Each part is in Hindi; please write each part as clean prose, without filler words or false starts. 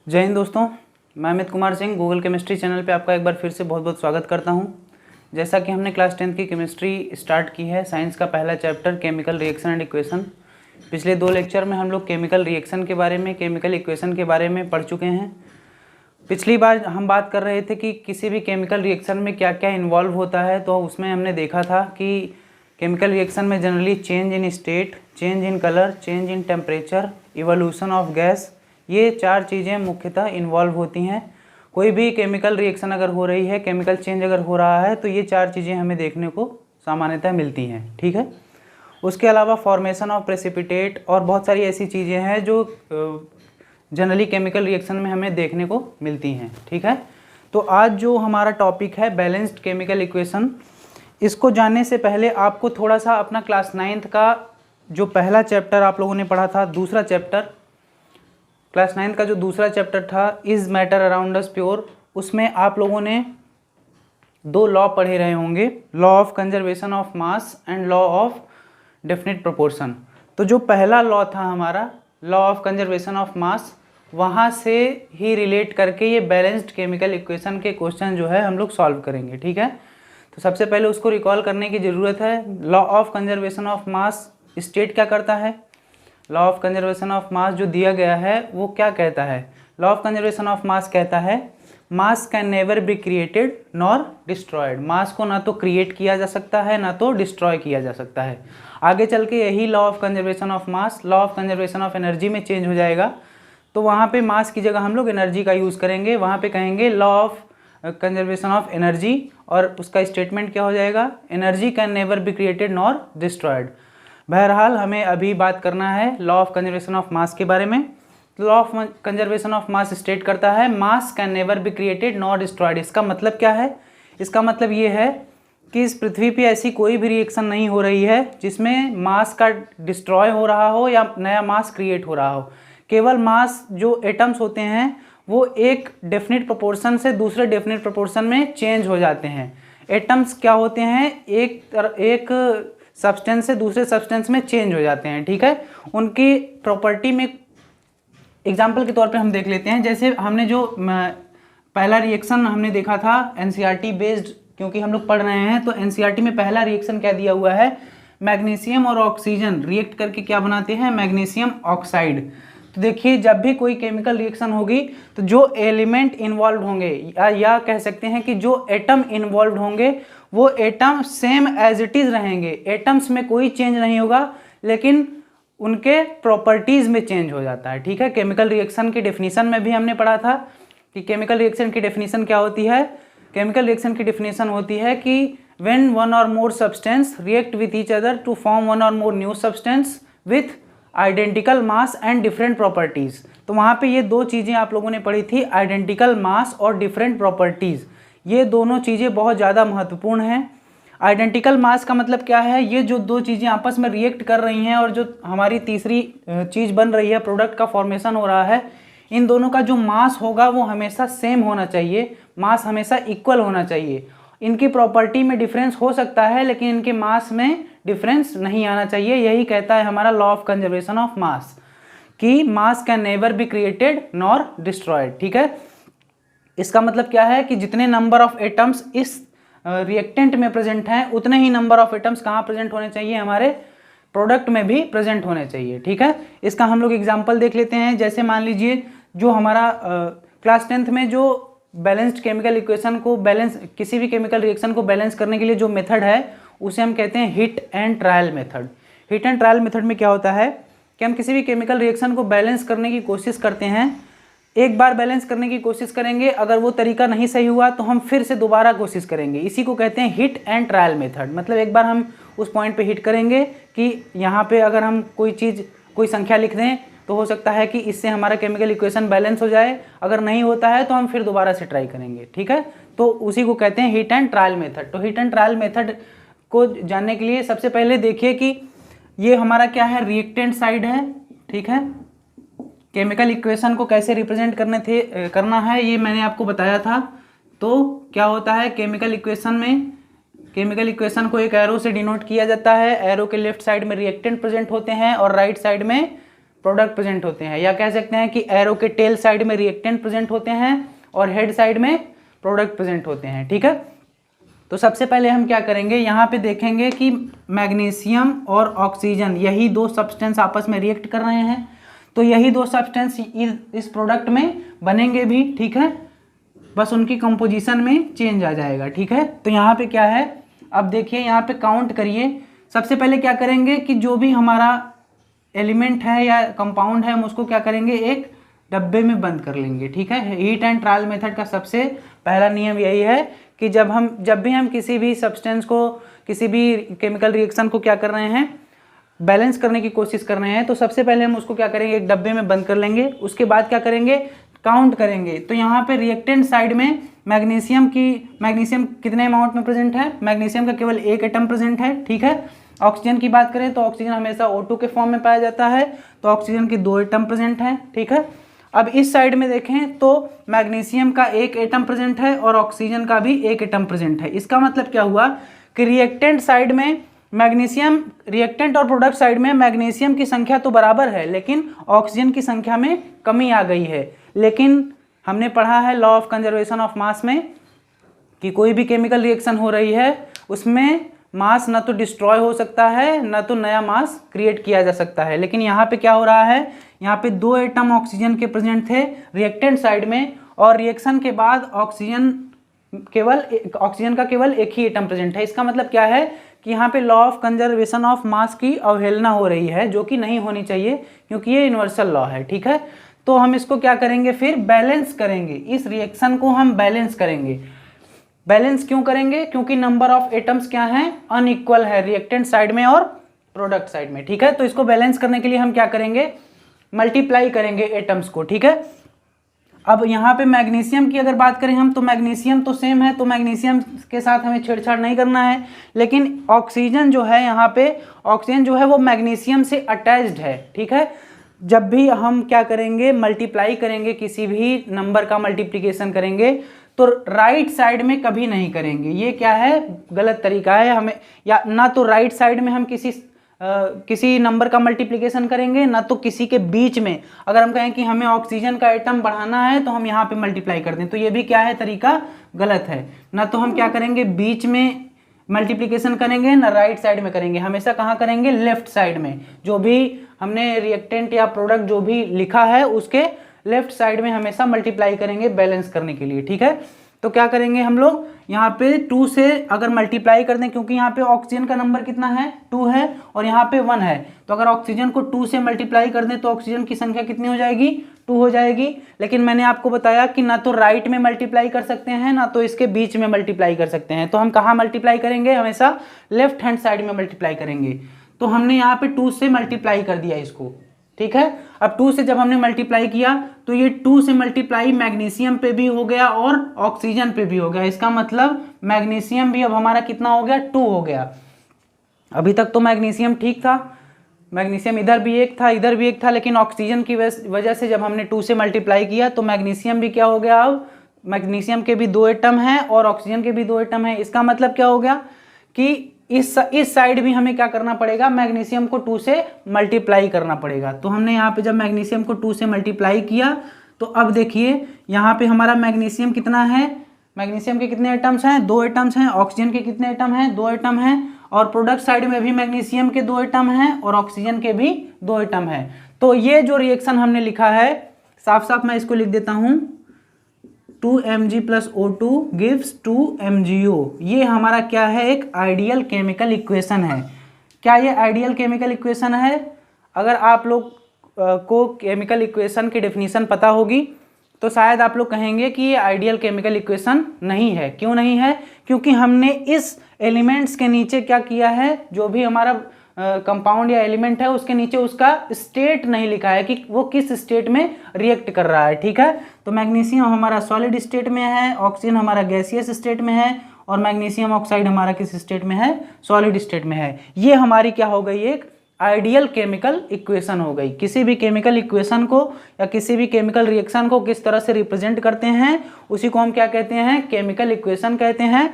जय हिंद दोस्तों, मैं Amit Kumar Singh Google chemistry channel पे आपका एक बार फिर से बहुत बहुत स्वागत करता हूं। जैसा कि हमने क्लास 10th की केमिस्ट्री स्टार्ट की है, साइंस का पहला chapter chemical reaction and equation. पिछले 2 लेक्चर में हम लोग केमिकल रिएक्शन के बारे में, केमिकल इक्वेशन के बारे में पढ़ चुके हैं। पिछली बार हम बात कर रहे थे कि किसी भी केमिकल रिएक्शन में क्या क्या इन्वॉल्व होता है, तो उसमें हमने देखा था कि केमिकल रिएक्शन में generally change in state, change in colour, change in temperature, evolution of gas, ये 4 चीज़ें मुख्यतः इन्वॉल्व होती हैं। कोई भी केमिकल रिएक्शन अगर हो रही है, केमिकल चेंज अगर हो रहा है, तो ये 4 चीज़ें हमें देखने को सामान्यतः मिलती हैं। ठीक है, उसके अलावा फॉर्मेशन ऑफ प्रेसिपिटेट और बहुत सारी ऐसी चीज़ें हैं जो जनरली केमिकल रिएक्शन में हमें देखने को मिलती हैं। ठीक है, तो आज जो हमारा टॉपिक है बैलेंस्ड केमिकल इक्वेशन, इसको जानने से पहले आपको थोड़ा सा अपना क्लास 9th का जो पहला चैप्टर आप लोगों ने पढ़ा था, दूसरा चैप्टर क्लास 9th का जो दूसरा चैप्टर था is matter around us pure, उसमें आप लोगों ने 2 लॉ पढ़े रहे होंगे, law of conservation of mass and law of definite proportion. तो जो पहला लॉ था हमारा लॉ ऑफ कंजर्वेशन ऑफ मास, वहाँ से ही रिलेट करके ये बैलेंस्ड केमिकल इक्वेशन के क्वेश्चन जो है हम लोग सॉल्व करेंगे। ठीक है, तो सबसे पहले उसको रिकॉल करने की ज़रूरत है। Law of conservation of mass state क्या करता है, law of conservation of mass जो दिया गया है वो क्या कहता है। Law of conservation of mass कहता है mass can never be created nor destroyed. Mass को ना तो क्रिएट किया जा सकता है ना तो डिस्ट्रॉय किया जा सकता है। आगे चल के यही law of conservation of mass law of conservation of energy में चेंज हो जाएगा। तो वहाँ पे मास की जगह हम लोग एनर्जी का यूज़ करेंगे, वहाँ पे कहेंगे law of conservation of energy, और उसका स्टेटमेंट क्या हो जाएगा, energy can never be created nor destroyed. बहरहाल हमें अभी बात करना है law of conservation of mass के बारे में। Law of conservation of mass state करता है mass can never be created nor destroyed. इसका मतलब क्या है, इसका मतलब ये है कि इस पृथ्वी पे ऐसी कोई भी रिएक्शन नहीं हो रही है जिसमें मास का डिस्ट्रॉय हो रहा हो या नया मास क्रिएट हो रहा हो। केवल मास जो एटम्स होते हैं वो एक डेफिनेट प्रोपोर्शन से दूसरे डेफिनेट प्रोपोर्शन में चेंज हो जाते हैं। एटम्स क्या होते हैं, एक सब्सटेंस से दूसरे सब्सटेंस में चेंज हो जाते हैं। ठीक है, उनकी प्रॉपर्टी में एग्जाम्पल के तौर पे हम देख लेते हैं। जैसे हमने जो पहला रिएक्शन हमने देखा था एनसीईआरटी बेस्ड, क्योंकि हम लोग पढ़ रहे हैं, तो एनसीईआरटी में पहला रिएक्शन क्या दिया हुआ है, मैग्नीशियम और ऑक्सीजन रिएक्ट करके क्या बनाते हैं, मैग्नीशियम ऑक्साइड। तो देखिए जब भी कोई केमिकल रिएक्शन होगी तो जो एलिमेंट इन्वॉल्व होंगे या कह सकते हैं कि जो एटम इन्वॉल्व होंगे वो atom same as it is रहेंगे। एटम्स में कोई चेंज नहीं होगा लेकिन उनके प्रॉपर्टीज़ में चेंज हो जाता है। ठीक है, केमिकल रिएक्शन की डेफिनेशन में भी हमने पढ़ा था कि केमिकल रिएक्शन की डेफिनेशन क्या होती है। केमिकल रिएक्शन की डेफिनेशन होती है कि when one or more substance react with each other to form one or more new substance with identical mass and different properties. तो वहाँ पे ये 2 चीज़ें आप लोगों ने पढ़ी थी, आइडेंटिकल मास और डिफरेंट प्रॉपर्टीज़। ये दोनों चीज़ें बहुत ज़्यादा महत्वपूर्ण हैं। आइडेंटिकल मास का मतलब क्या है, ये जो 2 चीज़ें आपस में रिएक्ट कर रही हैं और जो हमारी तीसरी चीज़ बन रही है, प्रोडक्ट का फॉर्मेशन हो रहा है, इन दोनों का जो मास होगा वो हमेशा सेम होना चाहिए, मास हमेशा इक्वल होना चाहिए। इनकी प्रॉपर्टी में डिफरेंस हो सकता है लेकिन इनके मास में डिफरेंस नहीं आना चाहिए। यही कहता है हमारा law of conservation of mass कि mass can never be created nor destroyed. ठीक है, इसका मतलब क्या है कि जितने नंबर ऑफ एटम्स इस रिएक्टेंट में प्रेजेंट हैं उतने ही नंबर ऑफ एटम्स कहाँ प्रेजेंट होने चाहिए, हमारे प्रोडक्ट में भी प्रेजेंट होने चाहिए। ठीक है, इसका हम लोग एग्जांपल देख लेते हैं। जैसे मान लीजिए जो हमारा क्लास 10th में जो बैलेंस्ड केमिकल इक्वेशन को किसी भी केमिकल रिएक्शन को बैलेंस करने के लिए जो मेथड है उसे हम कहते हैं hit and trial method. Hit and trial method में क्या होता है कि हम किसी भी केमिकल रिएक्शन को बैलेंस करने की कोशिश करते हैं। एक बार बैलेंस करने की कोशिश करेंगे, अगर वो तरीका नहीं सही हुआ तो हम फिर से दोबारा कोशिश करेंगे। इसी को कहते हैं हिट एंड ट्रायल मेथड। मतलब एक बार हम उस पॉइंट पे हिट करेंगे कि यहाँ पे अगर हम कोई संख्या लिख दें तो हो सकता है कि इससे हमारा केमिकल इक्वेशन बैलेंस हो जाए। अगर नहीं होता है तो हम फिर दोबारा से ट्राई करेंगे। ठीक है, तो उसी को कहते हैं हिट एंड ट्रायल मेथड। तो हिट एंड ट्रायल मेथड को जानने के लिए सबसे पहले देखिए कि ये हमारा क्या है, रिएक्टेंट साइड है। ठीक है, केमिकल इक्वेशन को कैसे रिप्रेजेंट करना है ये मैंने आपको बताया था। तो क्या होता है केमिकल इक्वेशन में, केमिकल इक्वेशन को एक एरो से डिनोट किया जाता है। एरो के लेफ्ट साइड में रिएक्टेंट प्रेजेंट होते हैं और राइट साइड में प्रोडक्ट प्रेजेंट होते हैं, या कह सकते हैं कि एरो के टेल साइड में रिएक्टेंट प्रेजेंट होते हैं और हेड साइड में प्रोडक्ट प्रेजेंट होते हैं। ठीक है, तो सबसे पहले हम क्या करेंगे, यहाँ पे देखेंगे कि मैग्नीशियम और ऑक्सीजन यही दो सब्सटेंस आपस में रिएक्ट कर रहे हैं, तो यही दो सब्सटेंस इस प्रोडक्ट में बनेंगे भी। ठीक है, बस उनकी कंपोजिशन में चेंज आ जाएगा। ठीक है, तो यहाँ पे क्या है, अब देखिए यहाँ पे काउंट करिए। सबसे पहले क्या करेंगे कि जो भी हमारा एलिमेंट है या कंपाउंड है हम उसको क्या करेंगे, एक डब्बे में बंद कर लेंगे। ठीक है, हीट एंड ट्रायल मेथड का सबसे पहला नियम यही है कि जब भी हम किसी भी सब्सटेंस को, किसी भी केमिकल रिएक्शन को क्या कर रहे हैं, बैलेंस करने की कोशिश कर रहे हैं, तो सबसे पहले हम उसको क्या करेंगे, एक डब्बे में बंद कर लेंगे। उसके बाद क्या करेंगे, काउंट करेंगे। तो यहाँ पे रिएक्टेंट साइड में मैग्नीशियम कितने अमाउंट में प्रेजेंट है, मैग्नीशियम का केवल एक एटम प्रेजेंट है। ठीक है, ऑक्सीजन की बात करें तो ऑक्सीजन हमेशा O2 के फॉर्म में पाया जाता है, तो ऑक्सीजन के 2 एटम प्रेजेंट हैं। ठीक है, अब इस साइड में देखें तो मैग्नीशियम का 1 एटम प्रेजेंट है और ऑक्सीजन का भी 1 एटम प्रेजेंट है। इसका मतलब क्या हुआ कि रिएक्टेंट साइड में मैग्नीशियम, रिएक्टेंट और प्रोडक्ट साइड में मैग्नीशियम की संख्या तो बराबर है, लेकिन ऑक्सीजन की संख्या में कमी आ गई है। लेकिन हमने पढ़ा है लॉ ऑफ कंजर्वेशन ऑफ मास में कि कोई भी केमिकल रिएक्शन हो रही है उसमें मास न तो डिस्ट्रॉय हो सकता है न तो नया मास क्रिएट किया जा सकता है। लेकिन यहाँ पे क्या हो रहा है, यहाँ पे 2 एटम ऑक्सीजन के प्रेजेंट थे रिएक्टेंट साइड में, और रिएक्शन के बाद ऑक्सीजन का केवल एक ही एटम प्रेजेंट है। इसका मतलब क्या है कि यहाँ पे लॉ ऑफ कंजर्वेशन ऑफ मास की अवहेलना हो रही है, जो कि नहीं होनी चाहिए क्योंकि ये यूनिवर्सल लॉ है। ठीक है, तो हम इसको क्या करेंगे, फिर बैलेंस करेंगे, इस रिएक्शन को हम बैलेंस करेंगे। बैलेंस क्यों करेंगे, क्योंकि नंबर ऑफ एटम्स क्या हैं, अनइक्वल है रिएक्टेंट साइड में और प्रोडक्ट साइड में। ठीक है, तो इसको बैलेंस करने के लिए हम क्या करेंगे, मल्टीप्लाई करेंगे एटम्स को। ठीक है, अब यहाँ पे मैग्नीशियम की अगर बात करें हम, तो मैग्नीशियम तो सेम है, तो मैग्नीशियम के साथ हमें छेड़छाड़ नहीं करना है। लेकिन ऑक्सीजन जो है, यहाँ पे ऑक्सीजन जो है वो मैग्नीशियम से अटैच्ड है। ठीक है, जब भी हम क्या करेंगे, मल्टीप्लाई करेंगे, किसी भी नंबर का मल्टीप्लिकेशन करेंगे तो राइट साइड में कभी नहीं करेंगे। ये क्या है, गलत तरीका है हमें, या ना तो राइट साइड में हम किसी नंबर का मल्टीप्लिकेशन करेंगे, ना तो किसी के बीच में। अगर हम कहें कि हमें ऑक्सीजन का एटम बढ़ाना है तो हम यहाँ पे मल्टीप्लाई कर दें, तो ये भी क्या है, तरीका गलत है। ना तो हम क्या करेंगे, बीच में मल्टीप्लिकेशन करेंगे, ना राइट साइड में करेंगे, हमेशा कहाँ करेंगे, लेफ्ट साइड में। जो भी हमने रिएक्टेंट या प्रोडक्ट जो भी लिखा है उसके लेफ्ट साइड में हमेशा मल्टीप्लाई करेंगे बैलेंस करने के लिए। ठीक है, तो क्या करेंगे हम लोग, यहाँ पे 2 से अगर मल्टीप्लाई कर दें, क्योंकि यहाँ पे ऑक्सीजन का नंबर कितना है, 2 है, और यहाँ पे 1 है, तो अगर ऑक्सीजन को 2 से मल्टीप्लाई कर दें तो ऑक्सीजन की संख्या कितनी हो जाएगी, 2 हो जाएगी। लेकिन मैंने आपको बताया कि ना तो राइट में मल्टीप्लाई कर सकते हैं, ना तो इसके बीच में मल्टीप्लाई कर सकते हैं, तो हम कहाँ मल्टीप्लाई करेंगे, हमेशा लेफ्ट हैंड साइड में मल्टीप्लाई करेंगे। तो हमने यहाँ पे 2 से मल्टीप्लाई कर दिया इसको। ठीक है, अब 2 से जब हमने मल्टीप्लाई किया तो ये 2 से मल्टीप्लाई मैग्नीशियम पे भी हो गया और ऑक्सीजन पे भी हो गया। इसका मतलब मैग्नीशियम भी अब हमारा कितना हो गया, 2 हो गया। अभी तक तो मैग्नीशियम ठीक था, मैग्नीशियम इधर भी एक था इधर भी एक था, लेकिन ऑक्सीजन की वजह से जब हमने 2 से मल्टीप्लाई किया तो मैग्नीशियम भी क्या हो गया, अब मैग्नीशियम के भी 2 एटम हैं और ऑक्सीजन के भी 2 एटम हैं। इसका मतलब क्या हो गया कि इस साइड भी हमें क्या करना पड़ेगा, मैग्नीशियम को 2 से मल्टीप्लाई करना पड़ेगा। तो हमने यहाँ पे जब मैग्नीशियम को 2 से मल्टीप्लाई किया तो अब देखिए यहाँ पे हमारा मैग्नीशियम कितना है, मैग्नीशियम के कितने एटम्स हैं, 2 एटम्स हैं। ऑक्सीजन के कितने एटम हैं, 2 एटम हैं। और प्रोडक्ट साइड में भी मैग्नीशियम के 2 एटम हैं और ऑक्सीजन के भी 2 एटम हैं। तो ये जो रिएक्शन हमने लिखा है, साफ साफ मैं इसको लिख देता हूँ, 2Mg + O2 gives 2MgO। ये हमारा क्या है, एक आइडियल केमिकल इक्वेशन है। क्या ये आइडियल केमिकल इक्वेशन है? अगर आप लोग को केमिकल इक्वेशन की डेफिनेशन पता होगी तो शायद आप लोग कहेंगे कि ये आइडियल केमिकल इक्वेशन नहीं है। क्यों नहीं है? क्योंकि हमने इस एलिमेंट्स के नीचे क्या किया है, जो भी हमारा कंपाउंड या एलिमेंट है उसके नीचे उसका स्टेट नहीं लिखा है कि वो किस स्टेट में रिएक्ट कर रहा है। ठीक है, तो मैग्नीशियम हमारा सॉलिड स्टेट में है, ऑक्सीजन हमारा गैसियस स्टेट में है और मैग्नीशियम ऑक्साइड हमारा किस स्टेट में है, सॉलिड स्टेट में है। ये हमारी क्या हो गई, एक आइडियल केमिकल इक्वेशन हो गई। किसी भी केमिकल इक्वेशन को या किसी भी केमिकल रिएक्शन को किस तरह से रिप्रेजेंट करते हैं उसी को हम क्या कहते हैं, केमिकल इक्वेशन कहते हैं।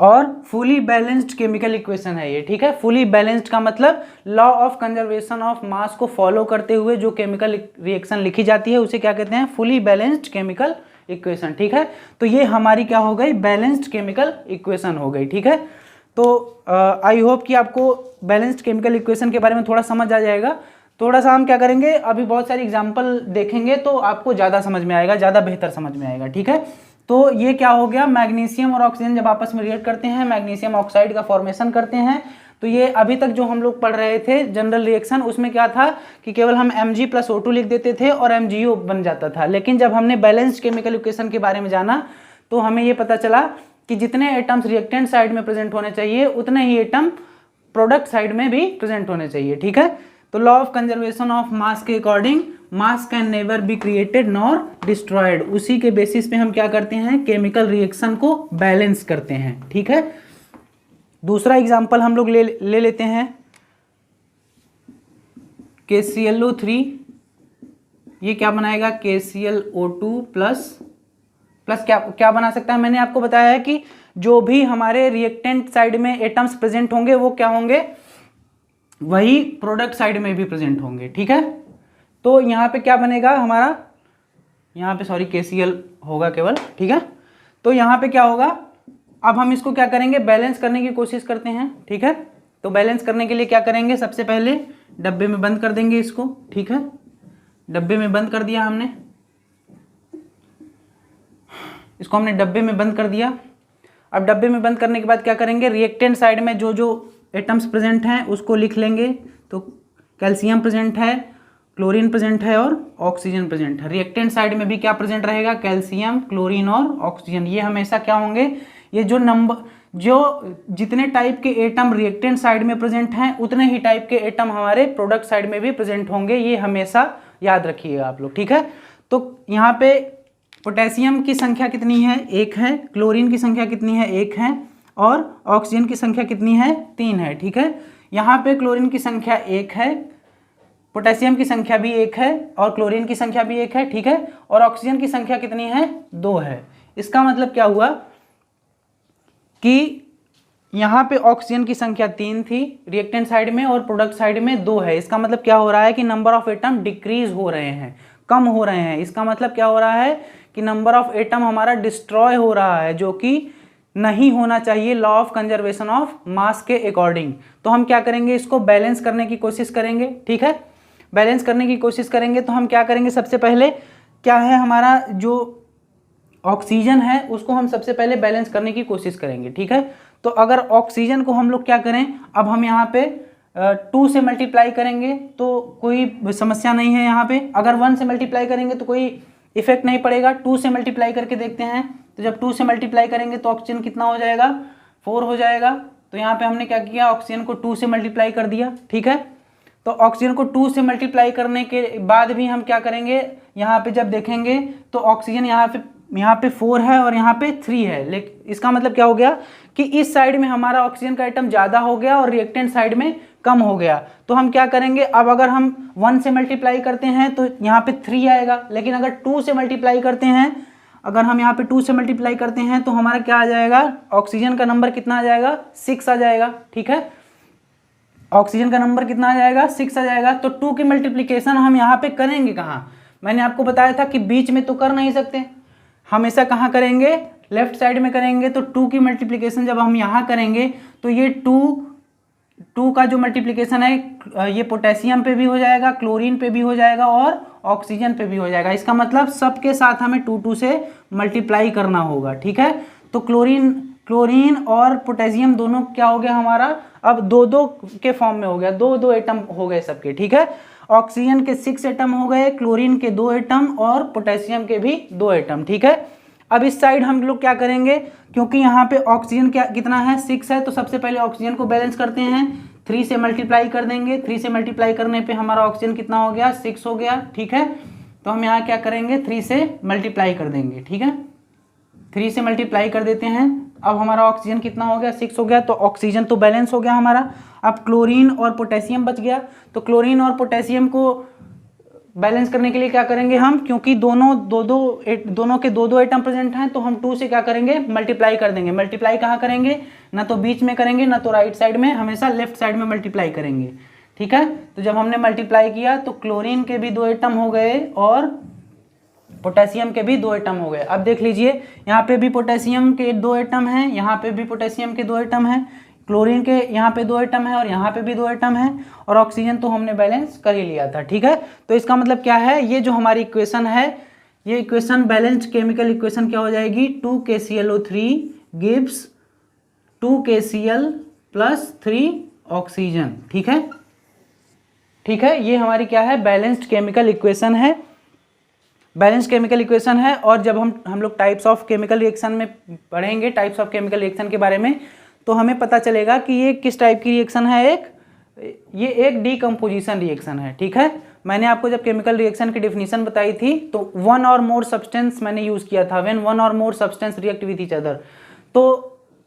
और फुली बैलेंस्ड केमिकल इक्वेशन है ये, ठीक है। फुली बैलेंस्ड का मतलब लॉ ऑफ कंजर्वेशन ऑफ मास को फॉलो करते हुए जो केमिकल रिएक्शन लिखी जाती है उसे क्या कहते हैं, फुली बैलेंस्ड केमिकल इक्वेशन, ठीक है। तो ये हमारी क्या हो गई, बैलेंस्ड केमिकल इक्वेशन हो गई, ठीक है। तो आई होप कि आपको बैलेंस्ड केमिकल इक्वेशन के बारे में थोड़ा समझ आ जाएगा। थोड़ा सा हम क्या करेंगे, अभी बहुत सारी एग्जाम्पल देखेंगे तो आपको ज़्यादा समझ में आएगा, ज़्यादा बेहतर समझ में आएगा, ठीक है। तो ये क्या हो गया, मैग्नीशियम और ऑक्सीजन जब आपस में रिएक्ट करते हैं, मैग्नीशियम ऑक्साइड का फॉर्मेशन करते हैं। तो ये अभी तक जो हम लोग पढ़ रहे थे जनरल रिएक्शन, उसमें क्या था कि केवल हम Mg+O2 लिख देते थे और MgO बन जाता था। लेकिन जब हमने बैलेंस्ड केमिकल इक्वेशन के बारे में जाना तो हमें ये पता चला कि जितने एटम्स रिएक्टेंट साइड में प्रेजेंट होने चाहिए उतने ही एटम प्रोडक्ट साइड में भी प्रेजेंट होने चाहिए, ठीक है। तो law of conservation of mass के according mass can never be created nor destroyed, उसी के बेसिस पे हम क्या करते हैं, केमिकल रिएक्शन को बैलेंस करते हैं, ठीक है। दूसरा एग्जांपल हम लोग ले लेते हैं KClO3, ये क्या बनाएगा, KClO2 प्लस क्या बना सकता है, मैंने आपको बताया है कि जो भी हमारे रिएक्टेंट साइड में एटम्स प्रेजेंट होंगे वो क्या होंगे, वही प्रोडक्ट साइड में भी प्रेजेंट होंगे, ठीक है। तो यहाँ पे क्या बनेगा हमारा, यहाँ पे सॉरी KCl होगा केवल, ठीक है। तो यहाँ पे क्या होगा, अब हम इसको क्या करेंगे, बैलेंस करने की कोशिश करते हैं, ठीक है। तो बैलेंस करने के लिए क्या करेंगे, सबसे पहले डब्बे में बंद कर देंगे इसको, ठीक है। डब्बे में बंद कर दिया हमने, इसको हमने डब्बे में बंद कर दिया। अब डब्बे में बंद करने के बाद क्या करेंगे, रिएक्टेंट साइड में जो जो एटम्स प्रेजेंट हैं उसको लिख लेंगे। तो कैल्शियम प्रेजेंट है, क्लोरीन प्रेजेंट है और ऑक्सीजन प्रेजेंट है। रिएक्टेंट साइड में भी क्या प्रेजेंट रहेगा, कैल्शियम, क्लोरीन और ऑक्सीजन। ये हमेशा क्या होंगे, ये जो जितने टाइप के एटम रिएक्टेंट साइड में प्रेजेंट हैं उतने ही टाइप के एटम हमारे प्रोडक्ट साइड में भी प्रेजेंट होंगे, ये हमेशा याद रखिएगा आप लोग, ठीक है। तो यहाँ पे पोटेशियम की संख्या कितनी है, 1 है, क्लोरीन की संख्या कितनी है, 1 है, और ऑक्सीजन की संख्या कितनी है, 3 है, ठीक है। यहाँ पे क्लोरीन की संख्या 1 है, पोटेशियम की संख्या भी 1 है और क्लोरीन की संख्या भी 1 है, ठीक है। और ऑक्सीजन की संख्या कितनी है, 2 है। इसका मतलब क्या हुआ कि यहाँ पे ऑक्सीजन की संख्या 3 थी रिएक्टेंट साइड में और प्रोडक्ट साइड में 2 है। इसका मतलब क्या हो रहा है कि नंबर ऑफ एटम डिक्रीज हो रहे हैं, कम हो रहे हैं। इसका मतलब क्या हो रहा है कि नंबर ऑफ एटम हमारा डिस्ट्रॉय हो रहा है, जो कि नहीं होना चाहिए law of conservation of mass के अकॉर्डिंग। तो हम क्या करेंगे, इसको बैलेंस करने की कोशिश करेंगे, ठीक है। बैलेंस करने की कोशिश करेंगे तो हम क्या करेंगे, सबसे पहले क्या है, हमारा जो ऑक्सीजन है उसको हम सबसे पहले बैलेंस करने की कोशिश करेंगे, ठीक है। तो अगर ऑक्सीजन को हम लोग क्या करें, अब हम यहाँ पे 2 से मल्टीप्लाई करेंगे तो कोई समस्या नहीं है। यहाँ पे अगर 1 से मल्टीप्लाई करेंगे तो कोई इफेक्ट नहीं पड़ेगा। 2 से मल्टीप्लाई करके देखते हैं, तो जब 2 से मल्टीप्लाई करेंगे तो ऑक्सीजन कितना हो जाएगा, 4 हो जाएगा। तो यहाँ पे हमने क्या किया, ऑक्सीजन को 2 से मल्टीप्लाई कर दिया, ठीक है। तो ऑक्सीजन को 2 से मल्टीप्लाई करने के बाद भी हम क्या करेंगे, यहाँ पे जब देखेंगे तो ऑक्सीजन यहाँ पे 4 है और यहाँ पे 3 है। लेकिन इसका मतलब क्या हो गया कि इस साइड में हमारा ऑक्सीजन का आइटम ज़्यादा हो गया और रिएक्टेंट साइड में कम हो गया। तो हम क्या करेंगे, अब अगर हम 1 से मल्टीप्लाई करते हैं तो यहाँ पे 3 आएगा, लेकिन अगर 2 से मल्टीप्लाई करते हैं, अगर हम यहाँ पे 2 से मल्टीप्लाई करते हैं तो हमारा क्या आ जाएगा, ऑक्सीजन का नंबर कितना आ जाएगा, 6 आ जाएगा, ठीक है। ऑक्सीजन का नंबर कितना आ जाएगा, 6 आ जाएगा। तो 2 की मल्टीप्लिकेशन हम यहाँ पे करेंगे कहाँ, मैंने आपको बताया था कि बीच में तो कर नहीं सकते, हमेशा कहाँ करेंगे, लेफ्ट साइड में करेंगे। तो 2 की मल्टीप्लिकेशन जब हम यहाँ करेंगे तो ये 2 का जो मल्टीप्लिकेशन है ये पोटेशियम पे भी हो जाएगा, क्लोरीन पे भी हो जाएगा और ऑक्सीजन पे भी हो जाएगा। इसका मतलब सबके साथ हमें 2 से मल्टीप्लाई करना होगा, ठीक है। तो क्लोरीन और पोटेशियम दोनों क्या हो गया हमारा, अब 2 के फॉर्म में हो गया, 2 एटम हो गए सबके, ठीक है। ऑक्सीजन के 6 एटम हो गए, क्लोरीन के 2 एटम और पोटेशियम के भी 2 एटम, ठीक है। अब इस साइड हम लोग क्या करेंगे, क्योंकि यहाँ पे ऑक्सीजन कितना है, 6 है, तो सबसे पहले ऑक्सीजन को बैलेंस करते हैं, 3 से मल्टीप्लाई कर देंगे। 3 से मल्टीप्लाई करने पे हमारा ऑक्सीजन कितना हो गया, 6 हो गया, ठीक है। तो हम यहाँ क्या करेंगे, 3 से मल्टीप्लाई कर देंगे, ठीक है। 3 से मल्टीप्लाई कर देते हैं, अब हमारा ऑक्सीजन कितना हो गया, 6 हो गया। तो ऑक्सीजन तो बैलेंस हो गया हमारा। अब क्लोरीन और पोटेशियम बच गया, तो क्लोरीन और पोटेशियम को बैलेंस करने के लिए क्या करेंगे हम, क्योंकि दोनों के दो एटम प्रेजेंट हैं, तो हम 2 से क्या करेंगे, मल्टीप्लाई कर देंगे। मल्टीप्लाई कहाँ करेंगे, ना तो बीच में करेंगे ना तो राइट साइड में, हमेशा लेफ्ट साइड में मल्टीप्लाई करेंगे। ठीक है, तो जब हमने मल्टीप्लाई किया तो क्लोरीन के भी 2 एटम हो गए और पोटेशियम के भी 2 एटम हो गए। अब देख लीजिए, यहाँ पे भी पोटेशियम के 2 एटम हैं, यहाँ पे भी पोटेशियम के 2 एटम हैं, क्लोरीन के यहाँ पे 2 एटम है और यहाँ पे भी 2 एटम है, और ऑक्सीजन तो हमने बैलेंस कर ही लिया था। ठीक है, तो इसका मतलब क्या है, ये जो हमारी इक्वेशन है, ये इक्वेशन बैलेंस्ड केमिकल इक्वेशन क्या हो जाएगी, 2KClO3 gives 2KCl plus 3 oxygen. ठीक है, ठीक है, ये हमारी क्या है, बैलेंस्ड केमिकल इक्वेशन है, बैलेंस केमिकल इक्वेशन है। और जब हम लोग टाइप्स ऑफ केमिकल रिएक्शन में पढ़ेंगे, टाइप्स ऑफ केमिकल रिएक्शन के बारे में, तो हमें पता चलेगा कि ये किस टाइप की रिएक्शन है। ये एक डीकम्पोजिशन रिएक्शन है। ठीक है, मैंने आपको जब केमिकल रिएक्शन की डेफिनेशन बताई थी तो 1 और मोर सब्सटेंस मैंने यूज़ किया था, व्हेन 1 और more substance react with each other. तो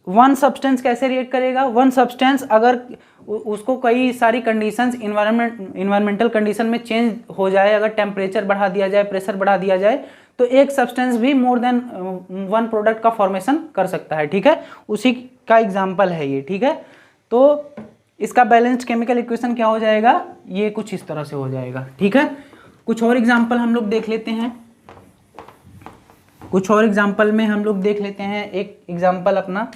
1 सब्सटेंस कैसे रिएक्ट करेगा, 1 सब्सटेंस अगर उसको कई सारी कंडीशंस इन्वायरमेंटल कंडीशन में चेंज हो जाए, अगर टेम्परेचर बढ़ा दिया जाए, प्रेशर बढ़ा दिया जाए, तो एक सब्सटेंस भी मोर देन 1 प्रोडक्ट का फॉर्मेशन कर सकता है। ठीक है, उसी का एग्जाम्पल है ये। ठीक है, तो इसका बैलेंस्ड केमिकल इक्वेशन क्या हो जाएगा, ये कुछ इस तरह से हो जाएगा। ठीक है, कुछ और एग्जाम्पल हम लोग देख लेते हैं, कुछ और एग्जाम्पल में हम लोग देख लेते हैं। एक एग्जाम्पल अपना,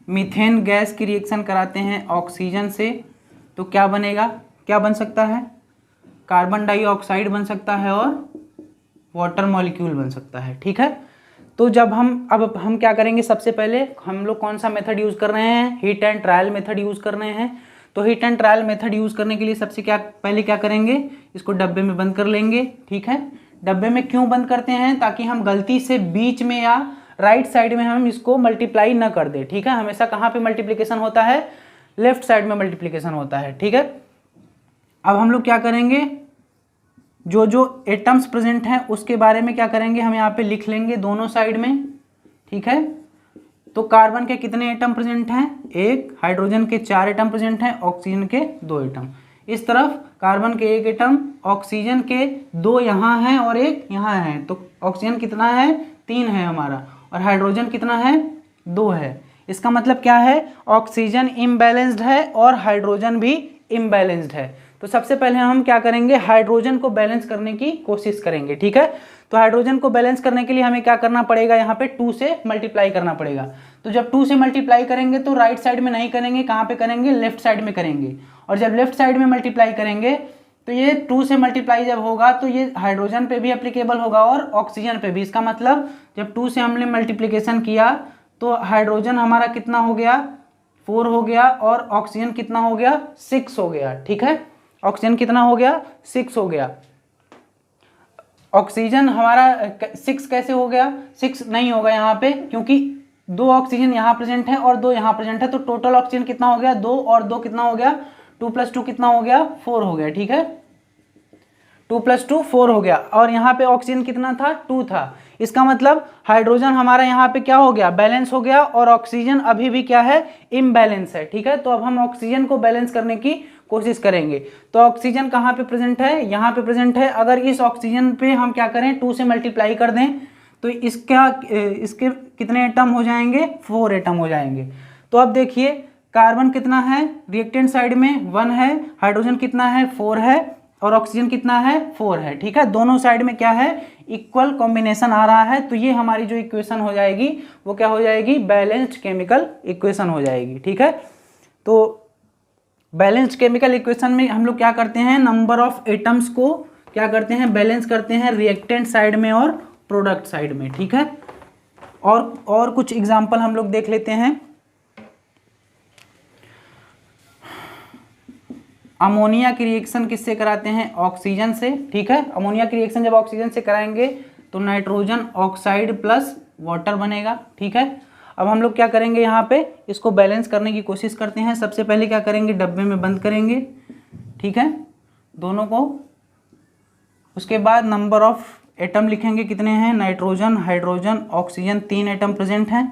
मीथेन गैस की रिएक्शन कराते हैं ऑक्सीजन से, तो क्या बनेगा, क्या बन सकता है, कार्बन डाइऑक्साइड बन सकता है और वाटर मॉलिक्यूल बन सकता है। ठीक है, तो जब अब हम क्या करेंगे, सबसे पहले हम लोग कौन सा मेथड यूज़ कर रहे हैं, heat and trial method use कर रहे हैं। तो heat and trial method use करने के लिए सबसे पहले क्या करेंगे, इसको डब्बे में बंद कर लेंगे। ठीक है, डब्बे में क्यों बंद करते हैं, ताकि हम गलती से बीच में या राइट साइड में हम इसको मल्टीप्लाई ना कर दे। ठीक है, हमेशा कहाँ पे मल्टीप्लिकेशन होता है, लेफ्ट साइड में मल्टीप्लिकेशन होता है। ठीक है, अब हम लोग क्या करेंगे, जो जो एटम्स प्रेजेंट हैं उसके बारे में क्या करेंगे, हम यहाँ पे लिख लेंगे दोनों साइड में। ठीक है, तो कार्बन के कितने एटम प्रेजेंट हैं, 1, हाइड्रोजन के 4 एटम प्रेजेंट हैं, ऑक्सीजन के 2 एटम। इस तरफ कार्बन के 1 एटम, ऑक्सीजन के 2 यहाँ हैं और 1 यहाँ है, तो ऑक्सीजन कितना है, 3 है हमारा, और हाइड्रोजन कितना है, 2 है। इसका मतलब क्या है, ऑक्सीजन इम्बैलेंस्ड है और हाइड्रोजन भी इम्बैलेंस्ड है। तो सबसे पहले हम क्या करेंगे, हाइड्रोजन को बैलेंस करने की कोशिश करेंगे। ठीक है, तो हाइड्रोजन को बैलेंस करने के लिए हमें क्या करना पड़ेगा, यहाँ पे 2 से मल्टीप्लाई करना पड़ेगा। तो जब 2 से मल्टीप्लाई करेंगे तो राइट साइड में नहीं करेंगे, कहाँ पे करेंगे, लेफ्ट साइड में करेंगे। और जब लेफ्ट साइड में मल्टीप्लाई करेंगे तो ये 2 से मल्टीप्लाई जब होगा तो ये हाइड्रोजन पे भी एप्लीकेबल होगा और ऑक्सीजन पे भी। इसका मतलब जब 2 से हमने मल्टीप्लिकेशन किया तो हाइड्रोजन हमारा कितना हो गया, 4 हो गया, और ऑक्सीजन कितना हो गया, 6 हो गया। ठीक है, ऑक्सीजन कितना हो गया, 6 हो गया। ऑक्सीजन हमारा 6 कैसे हो गया, 6 नहीं होगा यहाँ पे, क्योंकि 2 ऑक्सीजन यहाँ प्रेजेंट है और 2 यहाँ प्रेजेंट है, तो टोटल ऑक्सीजन कितना हो गया, 2 और 2 कितना हो गया, 2 + 2 कितना हो गया, 4 हो गया। ठीक है, 2 + 2 4 हो गया, और यहाँ पे ऑक्सीजन कितना था, 2 था। इसका मतलब हाइड्रोजन हमारा यहाँ पे क्या हो गया, बैलेंस हो गया, और ऑक्सीजन अभी भी क्या है, इम्बैलेंस है। ठीक है, तो अब हम ऑक्सीजन को बैलेंस करने की कोशिश करेंगे। तो ऑक्सीजन कहाँ पे प्रेजेंट है, यहाँ पे प्रेजेंट है। अगर इस ऑक्सीजन पे हम क्या करें, 2 से मल्टीप्लाई कर दें तो इसके कितने एटम हो जाएंगे, 4 एटम हो जाएंगे। तो अब देखिए, कार्बन कितना है, रिएक्टेंट साइड में 1 है, हाइड्रोजन कितना है, 4 है, और ऑक्सीजन कितना है, 4 है। ठीक है, दोनों साइड में क्या है, इक्वल कॉम्बिनेशन आ रहा है। तो ये हमारी जो इक्वेशन हो जाएगी वो क्या हो जाएगी, बैलेंस्ड केमिकल इक्वेशन हो जाएगी। ठीक है, तो बैलेंस्ड केमिकल इक्वेशन में हम लोग क्या करते हैं, नंबर ऑफ एटम्स को क्या करते हैं, बैलेंस करते हैं रिएक्टेंट साइड में और प्रोडक्ट साइड में। ठीक है, और कुछ एग्जांपल हम लोग देख लेते हैं। अमोनिया की रिएक्शन किससे कराते हैं, ऑक्सीजन से। ठीक है, अमोनिया की रिएक्शन जब ऑक्सीजन से कराएंगे तो नाइट्रोजन ऑक्साइड प्लस वाटर बनेगा। ठीक है, अब हम लोग क्या करेंगे, यहाँ पे इसको बैलेंस करने की कोशिश करते हैं। सबसे पहले क्या करेंगे, डब्बे में बंद करेंगे। ठीक है, दोनों को। उसके बाद नंबर ऑफ एटम लिखेंगे, कितने हैं, nitrogen, hydrogen, oxygen, 3 atom present हैं।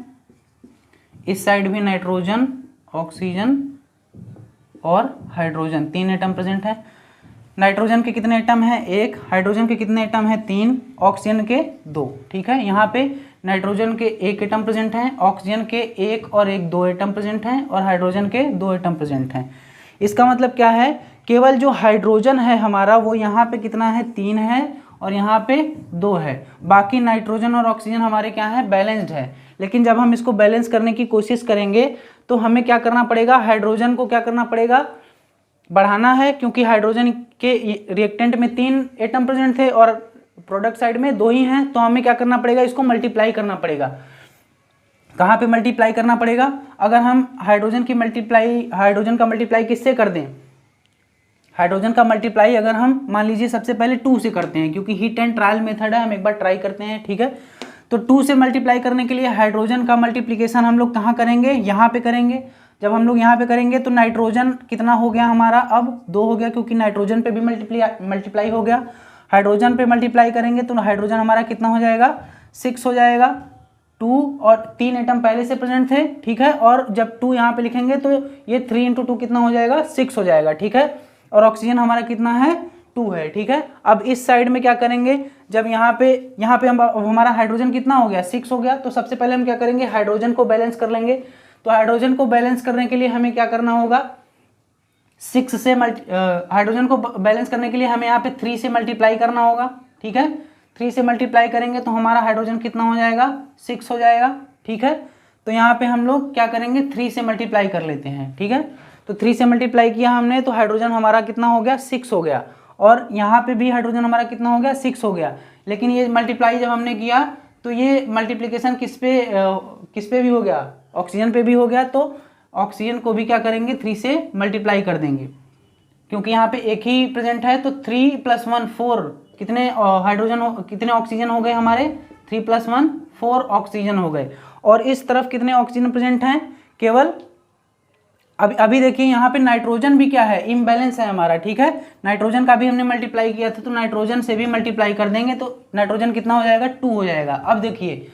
इस साइड भी नाइट्रोजन, ऑक्सीजन और हाइड्रोजन, 3 एटम प्रेजेंट है। नाइट्रोजन के कितने एटम हैं? 1। हाइड्रोजन के कितने एटम हैं? 3। ऑक्सीजन के 2। ठीक है, यहाँ पे नाइट्रोजन के 1 एटम प्रेजेंट हैं, ऑक्सीजन के 1 और 1 2 एटम प्रेजेंट हैं और हाइड्रोजन के 2 एटम प्रेजेंट हैं। इसका मतलब क्या है? केवल जो हाइड्रोजन है हमारा वो यहाँ पे कितना है? 3 है और यहाँ पे 2 है। बाकी नाइट्रोजन और ऑक्सीजन हमारे क्या है? बैलेंस्ड है। लेकिन जब हम इसको बैलेंस करने की कोशिश करेंगे तो हमें क्या करना पड़ेगा? हाइड्रोजन को क्या करना पड़ेगा? बढ़ाना है, क्योंकि हाइड्रोजन के रिएक्टेंट में 3 एटम प्रेजेंट थे और प्रोडक्ट साइड में 2 ही हैं, तो हमें क्या करना पड़ेगा? इसको मल्टीप्लाई करना पड़ेगा। कहाँ पे मल्टीप्लाई करना पड़ेगा? अगर हम हाइड्रोजन का मल्टीप्लाई किससे कर दें? हाइड्रोजन का मल्टीप्लाई अगर हम मान लीजिए सबसे पहले 2 से करते हैं, क्योंकि हीट एंड ट्रायल मेथड है, हम एक बार ट्राई करते हैं। ठीक है, तो 2 से मल्टीप्लाई करने के लिए हाइड्रोजन का मल्टीप्लिकेशन हम लोग कहाँ करेंगे? यहाँ पे करेंगे। जब हम लोग यहाँ पे करेंगे तो नाइट्रोजन कितना हो गया हमारा? अब 2 हो गया, क्योंकि नाइट्रोजन पे भी मल्टीप्लाई हो गया। हाइड्रोजन पे मल्टीप्लाई करेंगे तो हाइड्रोजन हमारा कितना हो जाएगा? 6 हो जाएगा। 2 और 3 एटम पहले से प्रेजेंट थे। ठीक है, और जब 2 यहाँ पे लिखेंगे तो ये 3 × 2 कितना हो जाएगा? 6 हो जाएगा। ठीक है, और ऑक्सीजन हमारा कितना है? 2 है। ठीक है, अब इस साइड में क्या करेंगे? जब यहाँ पे हमारा हाइड्रोजन कितना हो गया? 6 हो गया। तो सबसे पहले हम क्या करेंगे? हाइड्रोजन को बैलेंस कर लेंगे। तो हाइड्रोजन को बैलेंस करने के लिए हमें क्या करना होगा? 6 से हाइड्रोजन को बैलेंस करने के लिए हमें यहाँ पे 3 से मल्टीप्लाई करना होगा। ठीक है, 3 से मल्टीप्लाई करेंगे तो हमारा हाइड्रोजन कितना हो जाएगा? 6 हो जाएगा। ठीक है, तो यहाँ पे हम लोग क्या करेंगे? 3 से मल्टीप्लाई कर लेते हैं। ठीक है, तो 3 से मल्टीप्लाई किया हमने तो हाइड्रोजन हमारा कितना हो गया? 6 हो गया। और यहाँ पे भी हाइड्रोजन हमारा कितना हो गया? 6 हो गया। लेकिन ये मल्टीप्लाई जब हमने किया तो ये मल्टीप्लिकेशन किस पे भी हो गया? ऑक्सीजन पे भी हो गया। तो ऑक्सीजन को भी क्या करेंगे? 3 से मल्टीप्लाई कर देंगे, क्योंकि यहाँ पे एक ही प्रेजेंट है। तो 3 + 1 4 कितने कितने ऑक्सीजन हो गए हमारे? 3 + 1 4 ऑक्सीजन हो गए। और इस तरफ कितने ऑक्सीजन प्रेजेंट हैं? केवल अभी देखिए यहाँ पे नाइट्रोजन भी क्या है? इम्बैलेंस है हमारा। ठीक है, नाइट्रोजन का भी हमने मल्टीप्लाई किया था, तो नाइट्रोजन से भी मल्टीप्लाई कर देंगे तो नाइट्रोजन कितना हो जाएगा? 2 हो जाएगा। अब देखिए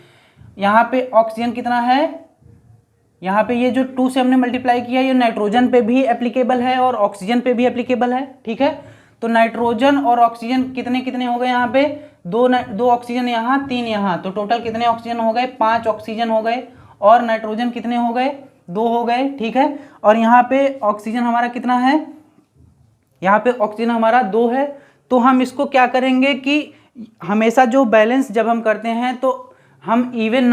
यहाँ पे ऑक्सीजन कितना है? यहाँ पे ये जो 2 से हमने मल्टीप्लाई किया ये नाइट्रोजन पे भी एप्लीकेबल है और ऑक्सीजन पे भी एप्लीकेबल है। ठीक है, तो नाइट्रोजन और ऑक्सीजन कितने कितने हो गए? यहाँ पे 2 ऑक्सीजन यहाँ, 3 यहाँ, तो टोटल कितने ऑक्सीजन हो गए? 5 ऑक्सीजन हो गए। और नाइट्रोजन कितने हो गए? 2 हो गए। ठीक है, और यहाँ पे ऑक्सीजन हमारा कितना है? यहाँ पे ऑक्सीजन हमारा 2 है। तो हम इसको क्या करेंगे कि हमेशा जो बैलेंस जब हम करते हैं तो हम इवन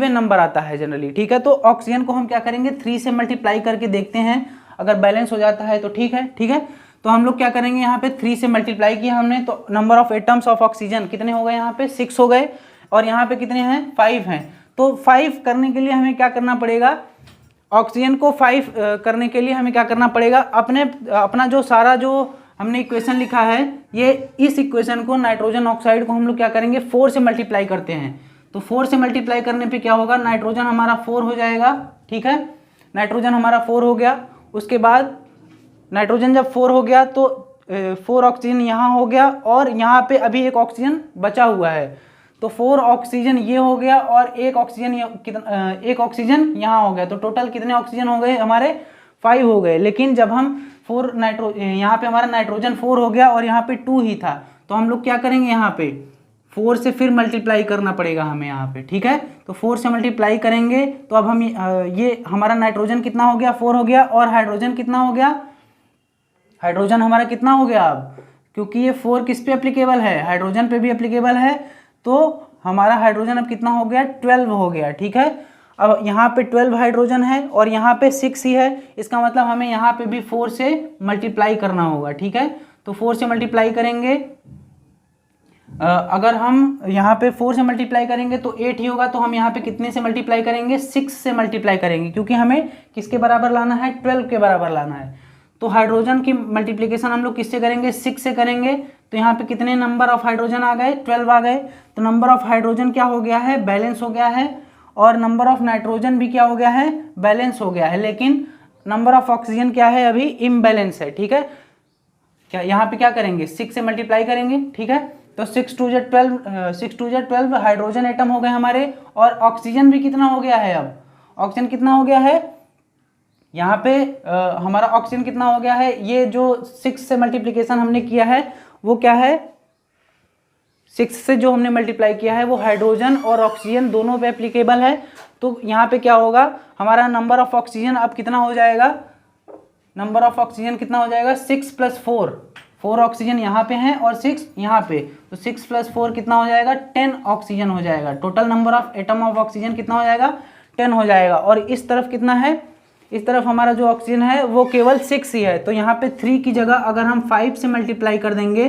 नंबर आता है जनरली। ठीक है, तो ऑक्सीजन को हम क्या करेंगे? 3 से मल्टीप्लाई करके देखते हैं, अगर बैलेंस हो जाता है तो ठीक है। ठीक है, तो हम लोग क्या करेंगे? यहाँ पे 3 से मल्टीप्लाई किया हमने तो number of atoms of oxygen कितने हो गए? यहाँ पे 6 हो गए। और यहाँ पे कितने हैं? 5 हैं। तो 5 करने के लिए हमें क्या करना पड़ेगा? ऑक्सीजन को 5 करने के लिए हमें क्या करना पड़ेगा? अपना जो सारा जो हमने इक्वेशन लिखा है, ये इस इक्वेशन को नाइट्रोजन ऑक्साइड को हम लोग क्या करेंगे? 4 से मल्टीप्लाई करते हैं। तो 4 से मल्टीप्लाई करने पे क्या होगा? नाइट्रोजन हमारा 4 हो जाएगा। ठीक है, नाइट्रोजन हमारा 4 हो गया। उसके बाद नाइट्रोजन जब 4 हो गया तो 4 ऑक्सीजन यहाँ हो गया और यहाँ पे अभी एक ऑक्सीजन बचा हुआ है। तो 4 ऑक्सीजन ये हो गया और एक ऑक्सीजन यहाँ हो गया। तो टोटल कितने ऑक्सीजन हो गए हमारे? 5 हो गए। लेकिन जब हम यहाँ पे हमारा नाइट्रोजन 4 हो गया और यहाँ पे 2 ही था, तो हम लोग क्या करेंगे? यहाँ पे 4 से फिर मल्टीप्लाई करना पड़ेगा हमें यहाँ पे। ठीक है, तो 4 से मल्टीप्लाई करेंगे तो अब हम ये हमारा नाइट्रोजन कितना हो गया? 4 हो गया। और हाइड्रोजन कितना हो गया? हाइड्रोजन हमारा कितना हो गया अब? क्योंकि ये 4 किस पे एप्लीकेबल है? हाइड्रोजन पे भी एप्लीकेबल है। तो हमारा हाइड्रोजन अब कितना हो गया? 12 हो गया। ठीक है, अब यहाँ पे 12 हाइड्रोजन है और यहाँ पे 6 ही है। इसका मतलब हमें यहाँ पे भी 4 से मल्टीप्लाई करना होगा। ठीक है, तो 4 से मल्टीप्लाई करेंगे। अगर हम यहाँ पे 4 से मल्टीप्लाई करेंगे तो 8 ही होगा। तो हम यहाँ पे कितने से मल्टीप्लाई करेंगे? 6 से मल्टीप्लाई करेंगे, क्योंकि हमें किसके बराबर लाना है? 12 के बराबर लाना है। तो हाइड्रोजन की मल्टीप्लिकेशन हम लोग किससे करेंगे? 6 से करेंगे। तो यहाँ पे कितने नंबर ऑफ हाइड्रोजन आ गए? 12 आ गए। तो नंबर ऑफ हाइड्रोजन क्या हो गया है? बैलेंस हो गया है। और नंबर ऑफ नाइट्रोजन भी क्या हो गया है? बैलेंस हो गया है। लेकिन नंबर ऑफ ऑक्सीजन क्या है? अभी इम्बैलेंस है। ठीक है, क्या यहाँ पे क्या करेंगे? 6 से मल्टीप्लाई करेंगे। ठीक है, तो 6 2 × 12 हाइड्रोजन एटम हो गए हमारे। और ऑक्सीजन भी कितना हो गया है? अब ऑक्सीजन कितना हो गया है? यहाँ पे हमारा ऑक्सीजन कितना हो गया है, ये जो 6 से मल्टीप्लिकेशन हमने किया है वो क्या है, 6 से जो हमने मल्टीप्लाई किया है वो हाइड्रोजन और ऑक्सीजन दोनों पे एप्लीकेबल है। तो यहाँ पे क्या होगा, हमारा नंबर ऑफ ऑक्सीजन अब कितना हो जाएगा, नंबर ऑफ ऑक्सीजन कितना हो जाएगा 6 + 4, 4 ऑक्सीजन यहाँ पे हैं और 6 यहाँ पे, तो 6 + 4 कितना हो जाएगा 10 ऑक्सीजन हो जाएगा। Total number of atom of oxygen कितना हो जाएगा 10 हो जाएगा। और इस तरफ कितना है, इस तरफ हमारा जो ऑक्सीजन है वो केवल 6 ही है, तो यहाँ पे 3 की जगह अगर हम 5 से मल्टीप्लाई कर देंगे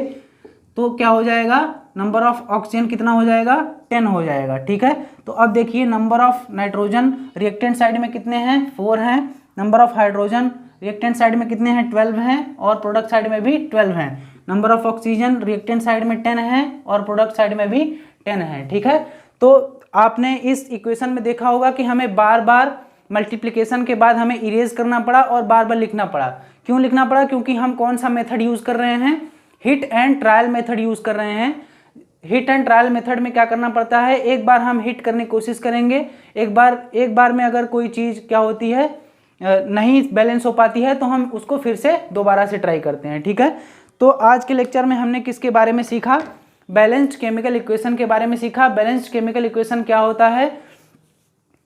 तो क्या हो जाएगा, नंबर ऑफ ऑक्सीजन कितना हो जाएगा 10 हो जाएगा। ठीक है, तो अब देखिए number of nitrogen reactant side में कितने हैं 4 हैं, number of hydrogen reactant side में कितने हैं 12 हैं और प्रोडक्ट साइड में भी 12 हैं। Number of oxygen reactant side में 10 है और प्रोडक्ट साइड में भी 10 है। ठीक है, तो आपने इस इक्वेशन में देखा होगा कि हमें बार बार मल्टीप्लिकेशन के बाद हमें इरेज करना पड़ा और बार बार लिखना पड़ा। क्यों लिखना पड़ा, क्योंकि हम कौन सा मेथड यूज कर रहे हैं, hit and trial method use कर रहे हैं। हिट एंड ट्रायल मेथड में क्या करना पड़ता है, एक बार हम हिट करने की कोशिश करेंगे, एक बार में अगर कोई चीज़ क्या होती है नहीं बैलेंस हो पाती है तो हम उसको फिर से दोबारा से ट्राई करते हैं। ठीक है, तो आज के लेक्चर में हमने किसके बारे में सीखा, बैलेंस्ड केमिकल इक्वेशन के बारे में सीखा। बैलेंस्ड केमिकल इक्वेशन क्या होता है,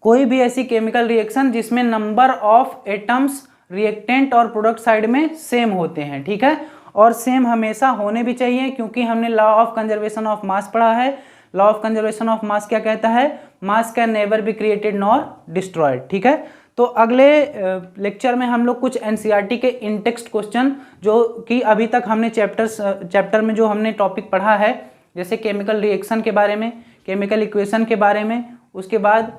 कोई भी ऐसी केमिकल रिएक्शन जिसमें नंबर ऑफ एटम्स रिएक्टेंट और प्रोडक्ट साइड में सेम होते हैं। ठीक है, और सेम हमेशा होने भी चाहिए, क्योंकि हमने लॉ ऑफ कंजर्वेशन ऑफ मास पढ़ा है। लॉ ऑफ कंजर्वेशन ऑफ मास क्या कहता है, mass can never be created nor destroyed. ठीक है, तो अगले लेक्चर में हम लोग कुछ एनसीईआरटी के इन टेक्स्ट क्वेश्चन जो कि अभी तक हमने चैप्टर में जो हमने टॉपिक पढ़ा है, जैसे केमिकल रिएक्शन के बारे में, केमिकल इक्वेशन के बारे में, उसके बाद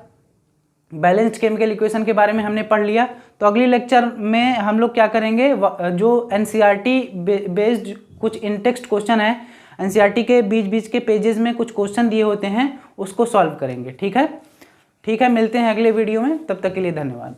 बैलेंस्ड केमिकल इक्वेशन के बारे में हमने पढ़ लिया। तो अगली लेक्चर में हम लोग क्या करेंगे, जो एनसीईआरटी बेस्ड कुछ इन टेक्स्ट क्वेश्चन है, एनसीईआरटी के बीच के पेजेस में कुछ क्वेश्चन दिए होते हैं, उसको सॉल्व करेंगे। ठीक है, मिलते हैं अगले वीडियो में, तब तक के लिए धन्यवाद।